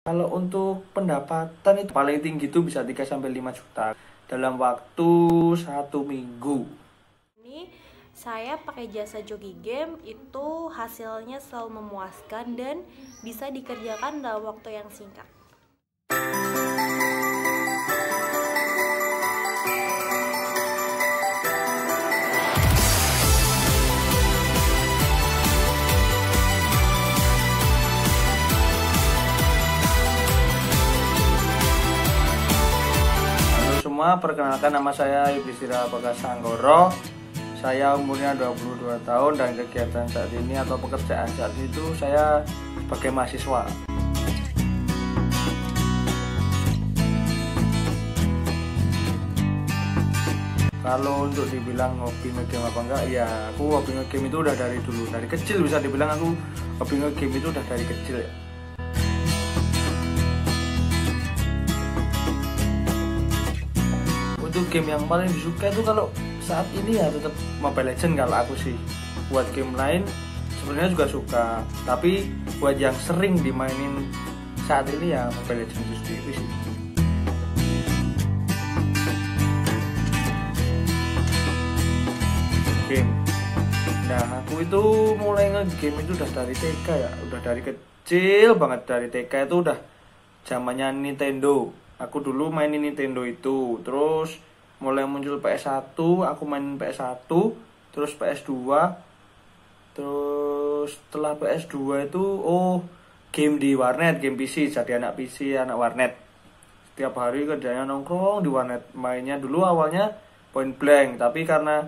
Kalau untuk pendapatan itu paling tinggi itu bisa 3 sampai 5 juta dalam waktu 1 minggu. Ini saya pakai jasa joki game itu hasilnya selalu memuaskan dan bisa dikerjakan dalam waktu yang singkat. Semua, perkenalkan nama saya Yudhistira Bagas Anggoro. Saya umurnya 22 tahun dan kegiatan saat ini atau pekerjaan saat itu saya sebagai mahasiswa. Kalau untuk dibilang hobi ngegame apa enggak, ya aku hobi ngegame itu udah dari dulu, dari kecil bisa dibilang aku hobi ngegame itu udah dari kecil ya. Untuk game yang paling disuka itu kalau saat ini ya tetap Mobile Legends kalau aku sih. Buat game lain sebenarnya juga suka, tapi buat yang sering dimainin saat ini ya Mobile Legends itu sendiri sih. Game. Nah, aku itu mulai nge-game itu udah dari TK ya, udah dari kecil banget, dari TK itu udah zamannya Nintendo. Aku dulu mainin Nintendo itu, terus mulai muncul PS1, aku mainin PS1, terus PS2, terus setelah PS2 itu game di warnet, game PC, jadi anak PC, anak warnet. Setiap hari kerjanya nongkrong di warnet, mainnya dulu awalnya Point Blank, tapi karena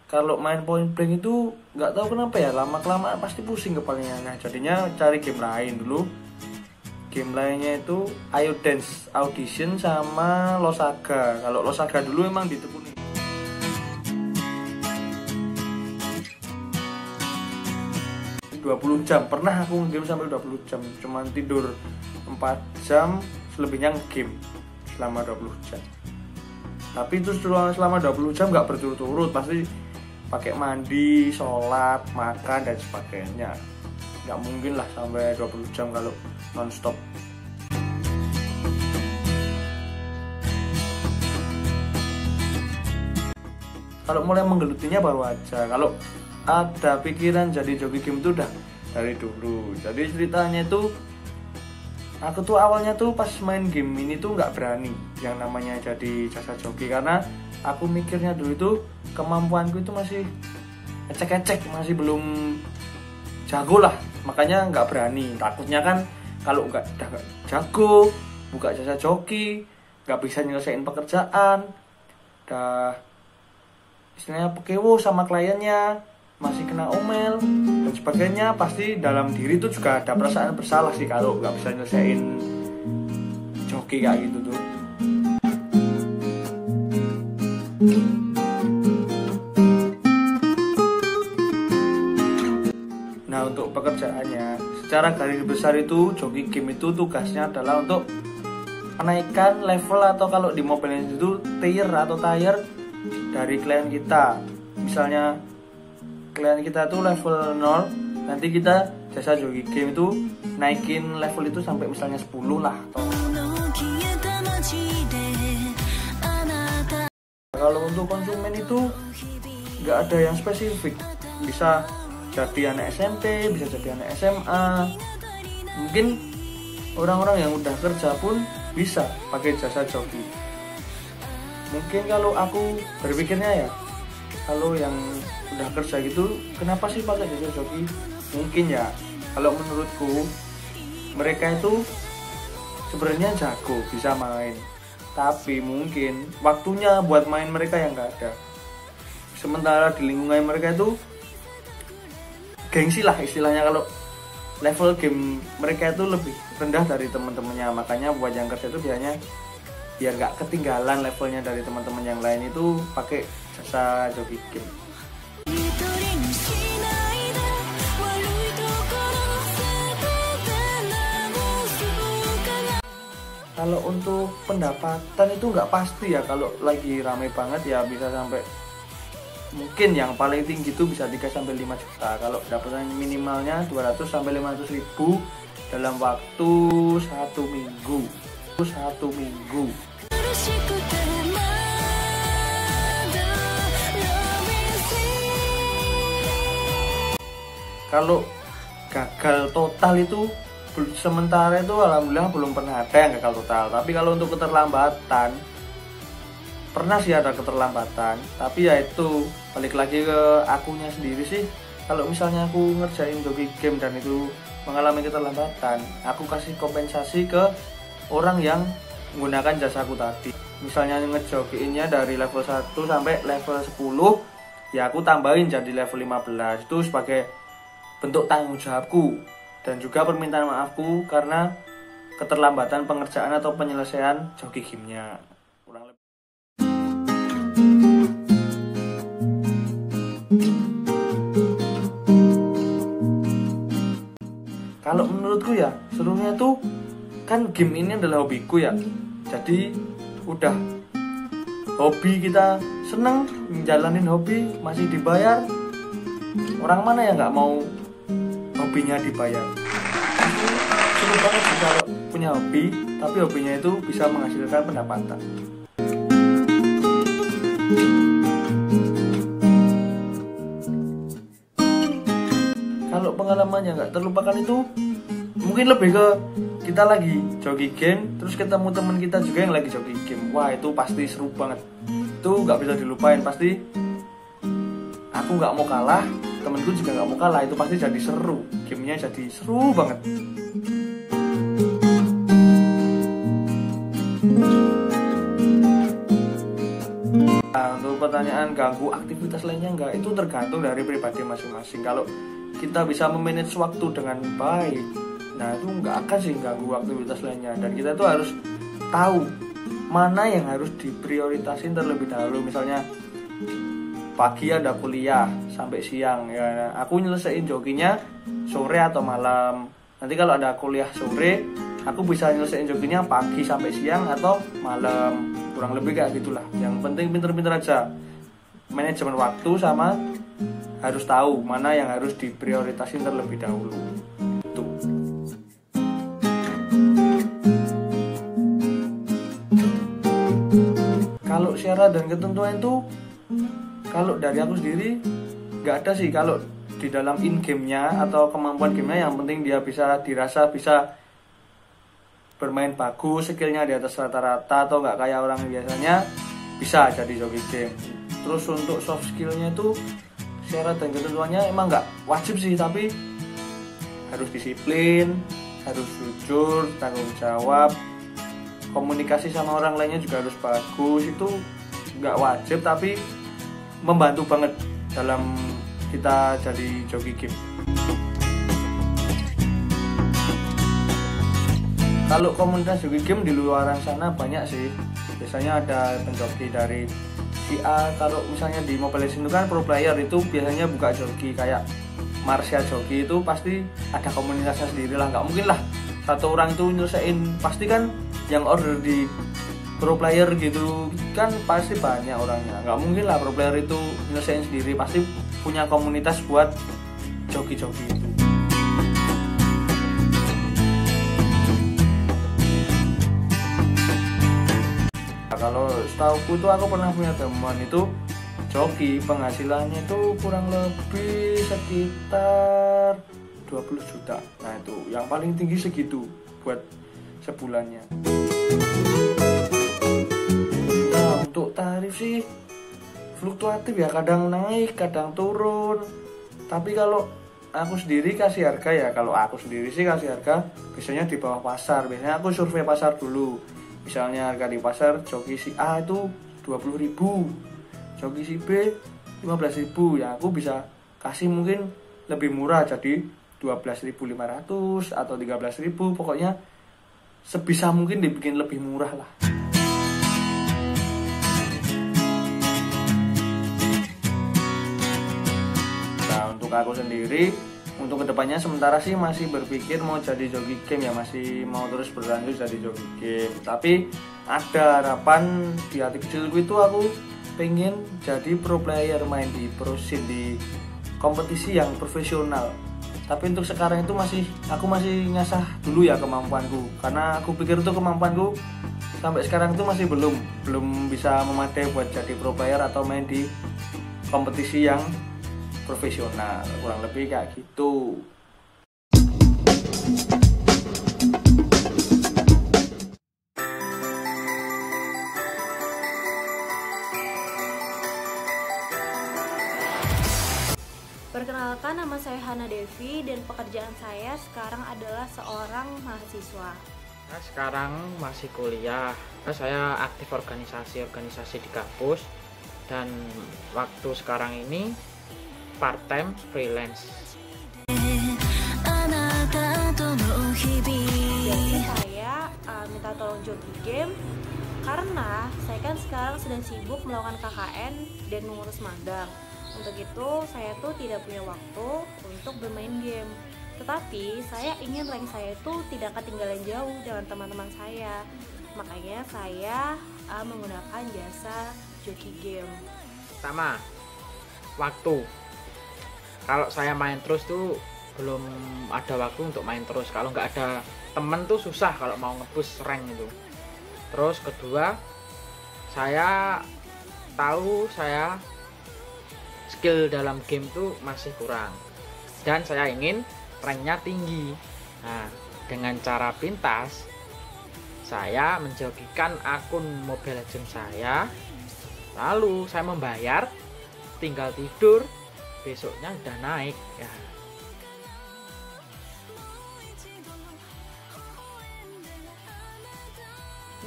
kalau main Point Blank itu nggak tahu kenapa ya, lama-kelamaan pasti pusing kepalanya. Nah, jadinya cari game lain dulu. Game lainnya itu Ayo Dance Audition sama Losaga. Kalau Losaga dulu emang ditekuni. ...20 jam, pernah aku game sampai 20 jam. Cuman tidur 4 jam, selebihnya game selama 20 jam. Tapi itu selama 20 jam nggak berturut-turut, pasti pakai mandi, sholat, makan, dan sebagainya. Nggak mungkin lah sampai 20 jam kalau non-stop. Kalau mulai menggelutinya baru aja. Kalau ada pikiran jadi joki game itu udah dari dulu. Jadi ceritanya itu aku tuh awalnya tuh pas main game ini tuh nggak berani yang namanya jadi jasa joki, karena aku mikirnya dulu itu kemampuanku itu masih ecek-ecek, masih belum jago lah, makanya nggak berani. Takutnya kan kalau udah nggak jago buka jasa joki, nggak bisa nyelesain pekerjaan, udah istilahnya pekewo sama kliennya, masih kena omel dan sebagainya. Pasti dalam diri tuh juga ada perasaan bersalah sih kalau nggak bisa nyelesain joki kayak gitu tuh. Nah, untuk pekerjaannya secara garis besar itu joki game itu tugasnya adalah untuk menaikkan level, atau kalau di Mobile Legends itu tier atau tier dari klien kita. Misalnya klien kita tuh level 0, nanti kita jasa joki game itu naikin level itu sampai misalnya 10 lah atau. Kalau untuk konsumen itu nggak ada yang spesifik, bisa jadi anak SMP, bisa jadi anak SMA. Mungkin orang-orang yang udah kerja pun bisa pakai jasa joki. Mungkin kalau aku berpikirnya ya, kalau yang udah kerja gitu, kenapa sih pakai jasa joki? Mungkin ya, kalau menurutku mereka itu sebenarnya jago, bisa main, tapi mungkin waktunya buat main mereka yang nggak ada. Sementara di lingkungan mereka itu gengsi lah istilahnya, kalau level game mereka itu lebih rendah dari teman-temannya. Makanya buat yang kerja itu biasanya biar nggak ketinggalan levelnya dari teman-teman yang lain itu pakai jasa joki game. Kalau untuk pendapatan itu nggak pasti ya, kalau lagi rame banget ya bisa sampai, mungkin yang paling tinggi itu bisa 3 sampai 5 juta. Kalau dapatan minimalnya 200 sampai 500 ribu dalam waktu 1 minggu. Kalau gagal total itu sementara itu alhamdulillah belum pernah ada yang gagal total. Tapi kalau untuk keterlambatan, pernah sih ada keterlambatan. Tapi ya itu balik lagi ke akunya sendiri sih. Kalau misalnya aku ngerjain joki game dan itu mengalami keterlambatan, aku kasih kompensasi ke orang yang menggunakan jasaku tadi. Misalnya ngejokiinnya dari level 1 sampai level 10, ya aku tambahin jadi level 15. Itu sebagai bentuk tanggung jawabku dan juga permintaan maafku karena keterlambatan pengerjaan atau penyelesaian joki gamenya. Kurang lebih. Kalau menurutku ya serunya tuh kan game ini adalah hobiku ya. Jadi udah hobi kita seneng menjalanin hobi masih dibayar. Orang mana yang nggak mau hobinya dibayar? Seru banget sih kalau punya hobi, tapi hobinya itu bisa menghasilkan pendapatan. Kalau pengalaman yang nggak terlupakan itu mungkin lebih ke kita lagi joki game, terus ketemu teman kita juga yang lagi joki game. Wah itu pasti seru banget. Itu nggak bisa dilupain, pasti aku nggak mau kalah, temenku juga nggak mau kalah, itu pasti jadi seru, gamenya jadi seru banget. Nah, untuk pertanyaan ganggu aktivitas lainnya enggak, itu tergantung dari pribadi masing-masing. Kalau kita bisa memanage waktu dengan baik, nah itu nggak akan sih ganggu aktivitas lainnya. Dan kita tuh harus tahu mana yang harus diprioritasin terlebih dahulu. Misalnya pagi ada kuliah sampai siang ya, aku nyelesain jokinya sore atau malam. Nanti kalau ada kuliah sore, aku bisa nyelesain jokinya pagi sampai siang atau malam. Kurang lebih kayak gitulah. Yang penting pinter-pinter aja manajemen waktu, sama harus tahu mana yang harus diprioritasin terlebih dahulu. Tuh. Kalau syarat dan ketentuan itu, kalau dari aku sendiri nggak ada sih. Kalau di dalam in game-nya atau kemampuan gamenya, yang penting dia bisa dirasa bisa bermain bagus, skillnya di atas rata-rata atau nggak kayak orang biasanya, bisa jadi joki game. Terus untuk soft skillnya itu syarat dan ketentuannya emang nggak wajib sih, tapi harus disiplin, harus jujur, tanggung jawab, komunikasi sama orang lainnya juga harus bagus. Itu nggak wajib tapi membantu banget dalam kita jadi joki game. Kalau komunitas joki game di luar sana banyak sih. Biasanya ada penjoki dari si A. Kalau misalnya di Mobile Legends itu kan pro player itu biasanya buka joki kayak Marsha joki, itu pasti ada komunitasnya sendiri lah. Nggak mungkin lah satu orang itu nyelesain, pasti kan yang order di pro player gitu kan pasti banyak orangnya. Nggak mungkin lah pro player itu nyelesain sendiri, pasti punya komunitas buat joki-joki itu. Kalau setauku itu aku pernah punya teman itu joki, penghasilannya itu kurang lebih sekitar 20 juta. Nah itu yang paling tinggi segitu buat sebulannya. Nah untuk tarif sih fluktuatif ya, kadang naik kadang turun. Tapi kalau aku sendiri kasih harga ya, kalau aku sendiri sih kasih harga biasanya di bawah pasar. Biasanya aku survei pasar dulu. Misalnya harga di pasar joki si A itu 20.000, joki si B 15.000, ya aku bisa kasih mungkin lebih murah jadi 12.500 atau 13.000. Pokoknya sebisa mungkin dibikin lebih murah lah. Nah untuk aku sendiri, untuk kedepannya sementara sih masih berpikir mau jadi joki game ya, masih mau terus berlanjut jadi joki game. Tapi ada harapan di hati kecilku itu, aku pengen jadi pro player, main di pro scene, di kompetisi yang profesional. Tapi untuk sekarang itu aku masih ngasah dulu ya kemampuanku, karena aku pikir itu kemampuanku sampai sekarang itu masih belum bisa memadai buat jadi pro player atau main di kompetisi yang profesional, kurang lebih kayak gitu. Perkenalkan, nama saya Hana Devi dan pekerjaan saya sekarang adalah seorang mahasiswa. Nah, sekarang masih kuliah. Nah, saya aktif organisasi di kampus dan waktu sekarang ini part time freelance. Jadi saya minta tolong Jogi Game karena saya kan sekarang sedang sibuk melakukan KKN dan mengurus magang. Untuk itu saya tuh tidak punya waktu untuk bermain game. Tetapi saya ingin rank saya itu tidak ketinggalan jauh dengan teman-teman saya. Makanya saya menggunakan jasa Jogi Game. Pertama, waktu. Kalau saya main terus tuh belum ada waktu untuk main terus. Kalau nggak ada temen tuh susah kalau mau nge-push rank itu. Terus kedua, saya tahu saya skill dalam game tuh masih kurang dan saya ingin ranknya tinggi. Nah, dengan cara pintas saya menjogikan akun Mobile Legends saya, lalu saya membayar, tinggal tidur, besoknya udah naik ya.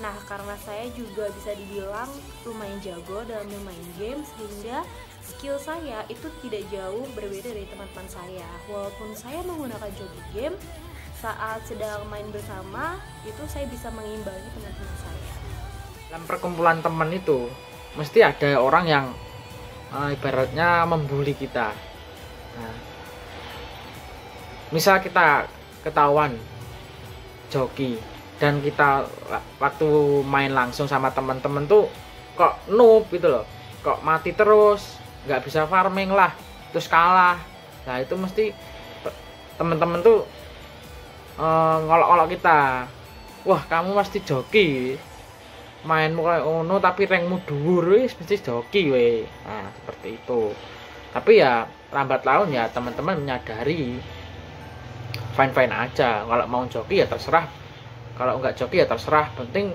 Nah, karena saya juga bisa dibilang lumayan jago dalam bermain game, sehingga skill saya itu tidak jauh berbeda dari teman-teman saya. Walaupun saya menggunakan Jogi Game, saat sedang main bersama, itu saya bisa mengimbangi teman-teman saya. Dalam perkumpulan teman itu, mesti ada orang yang ibaratnya membuli kita. Nah, misal kita ketahuan joki, dan kita waktu main langsung sama teman-teman tuh kok noob gitu loh, kok mati terus, nggak bisa farming lah, terus kalah. Nah itu mesti teman-teman tuh ngolok-ngolok kita, wah kamu pasti joki, mainmu kayak ono tapi rankmu dhuwur wis mesti joki we. Nah seperti itu. Tapi ya lambat laun ya teman-teman menyadari fine-fine aja, kalau mau joki ya terserah, kalau nggak joki ya terserah, penting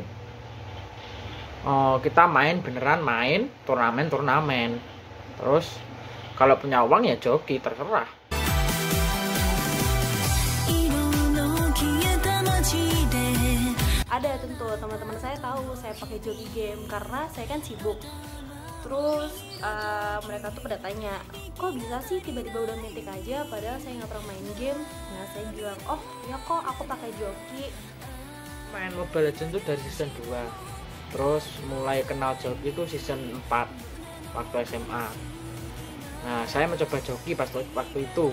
kita main beneran, main turnamen. Terus kalau punya uang ya joki, terserah. Ada tentu teman-teman saya tahu saya pakai Jogi Game karena saya kan sibuk. Terus mereka tuh pada tanya, kok bisa sih tiba-tiba udah mythic aja padahal saya nggak pernah main game. Nah saya bilang, oh ya kok aku pakai Jogi. Main Mobile Legends itu dari season 2, terus mulai kenal joki itu season 4 waktu SMA. Nah saya mencoba joki pas waktu itu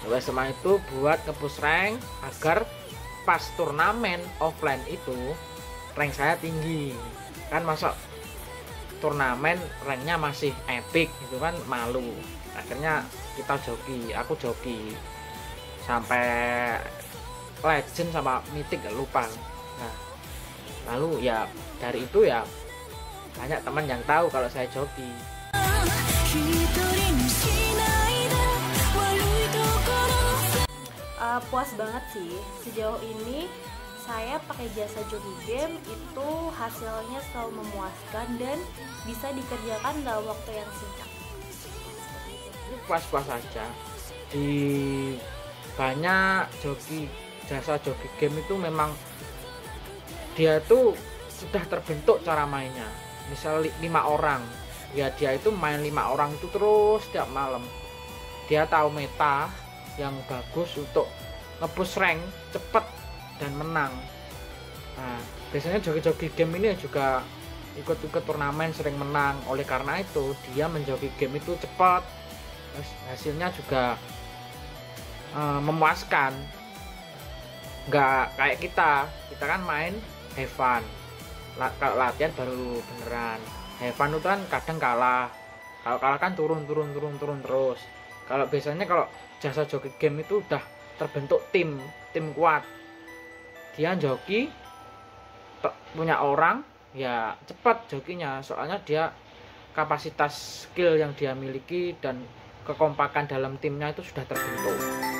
waktu SMA itu buat nge-push rank agar pas turnamen offline itu rank saya tinggi. Kan masa turnamen ranknya masih epic gitu kan, malu. Akhirnya kita joki, aku joki sampai legend sama mythic, gak lupa. Nah lalu ya dari itu ya banyak teman yang tahu kalau saya joki. Puas banget sih sejauh ini. Saya pakai jasa Jogi Game itu hasilnya selalu memuaskan dan bisa dikerjakan dalam waktu yang singkat. Puas-puas aja. Di banyak jasa Jogi Game itu memang dia tuh sudah terbentuk cara mainnya. Misal 5 orang, ya dia itu main 5 orang itu terus setiap malam. Dia tahu meta yang bagus untuk nge-push rank cepet dan menang. Nah biasanya joki-joki game ini juga ikut-ikut turnamen, sering menang. Oleh karena itu dia menjoki game itu cepat, hasilnya juga memuaskan. Nggak kayak kita kan main have fun, kalau latihan baru beneran. Have fun itu kan kadang kalah, kalau kalah kan turun terus. Kalau biasanya kalau jasa joki game itu udah terbentuk tim kuat. Dia joki punya orang, ya cepat jokinya, soalnya dia kapasitas skill yang dia miliki dan kekompakan dalam timnya itu sudah terbentuk.